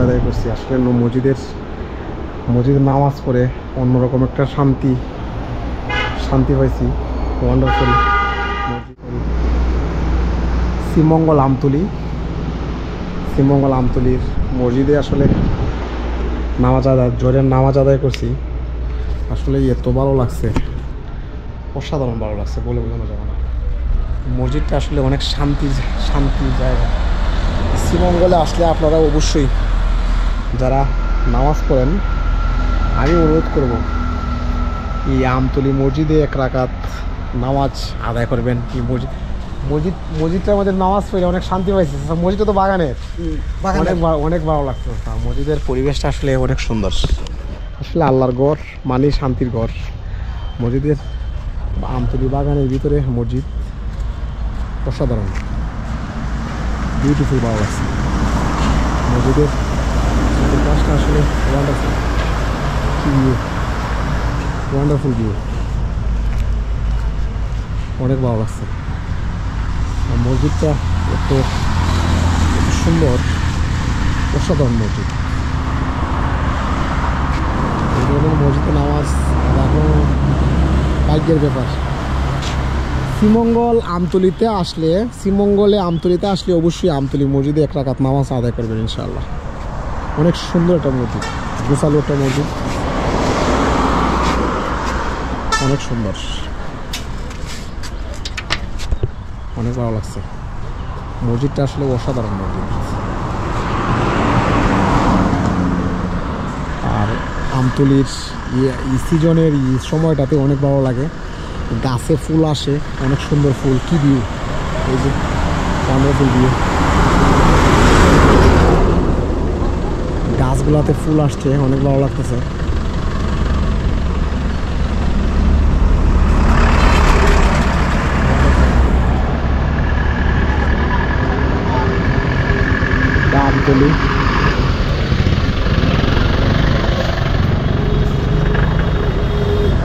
আদায় করছি। আসলে মসজিদের নামাজ পড়ে অন্যরকম একটা শান্তি পাইছি। ওয়ান্ডারফুল মসজিদ। শ্রীমঙ্গল আমতলির মসজিদে আসলে জোরের নামাজ আদায় করছি। আসলে এত ভালো লাগছে, অসাধারণ ভালো লাগছে, বলে বোঝানো যাবে না। মসজিদটা আসলে অনেক শান্তির জায়গা। শ্রীমঙ্গলে আসলে আপনারা অবশ্যই যারা নামাজ পড়েন, আমি অনুরোধ করব এই আমতলি মসজিদে 1 রাকাত নামাজ আদায় করবেন। এই মসজিদটা আমাদের নামাজ পড়ে অনেক শান্তি পাইছে। মসজিদটা তো বাগানের অনেক ভালো লাগছে। মসজিদের পরিবেশটা আসলে অনেক সুন্দর। আসলে আল্লাহর ঘর মানে শান্তির ঘর। মসজিদের আমতলি বাগানের ভিতরে মসজিদ, অসাধারণ বিউটিফুল, ভালো লাগছে। মসজিদের কাজটা আসলে ওয়ান্ডারফুল ভিউ, অনেক ভালো লাগছে। মসজিদটা এত সুন্দর, অসাধারণ মসজিদ। মসজিদে নামাজ এখন ভাগ্যের ব্যাপার। শ্রীমঙ্গলে আমতলিতে আসলে অবশ্যই আমতলি মসজিদে 1 রাকাত নামাজ আদায় করবেন ইনশাআল্লাহ। অনেক সুন্দর একটা মসজিদ, গোছালো একটা মসজিদ, অনেক সুন্দর, অনেক ভালো লাগছে। মসজিদটা আসলে অসাধারণ মসজিদ। আর আমতলির সিজনের সময়টাতে অনেক ভালো লাগে। গাছে ফুল আসে, অনেক সুন্দর ফুল, কি ভিউ, এই যে ওয়ান্ডারফুল ভিউ। গাছগুলাতে ফুল আসছে, অনেক ভালো লাগতেছে। আমতলি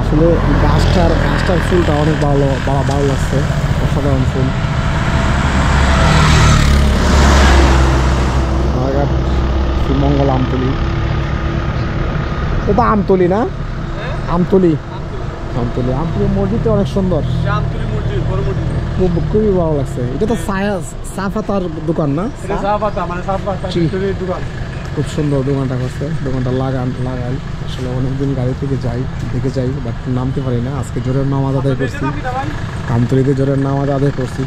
আসলে গাছটার ফুলটা অনেক ভালো লাগছে, অসাধারণ ফুল। শ্রীমঙ্গল আমতলি, এটা আমতলি না? আমতলি মসজিদটা অনেক সুন্দর, খুবই ভালো লাগছে। এটা তো চা পাতার দোকান না? খুব সুন্দর দোকানটা করছে। দোকানটা লাগাই আসলে অনেকদিন গাড়ি থেকে দেখে যাই, বাট নামতে পারি না। আজকে জোরের নামাজ আদায় করছি, আমতলিতে জোরের নামাজ আদায় করছি।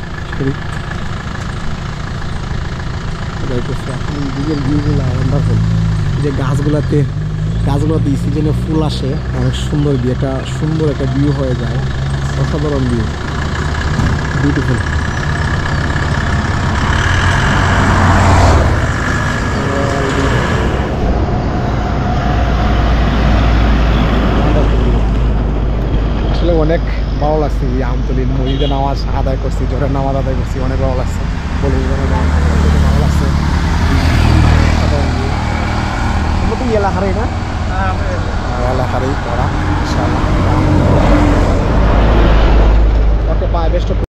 এখন দিকের ভিউগুলো ওয়ান্ডারফুল। যে গাছগুলোতে সিজনে ফুল আসে, অনেক সুন্দর ভিউ, সুন্দর একটা ভিউ হয়ে যায়, অসাধারণ ভিউ, বিউটিফুল। আসলে অনেক ভালো লাগছে। এই আমতলির মসজিদে নামাজ আদায় করছি, জোরের নামাজ আদায় করছি, অনেক ভালো লাগছে।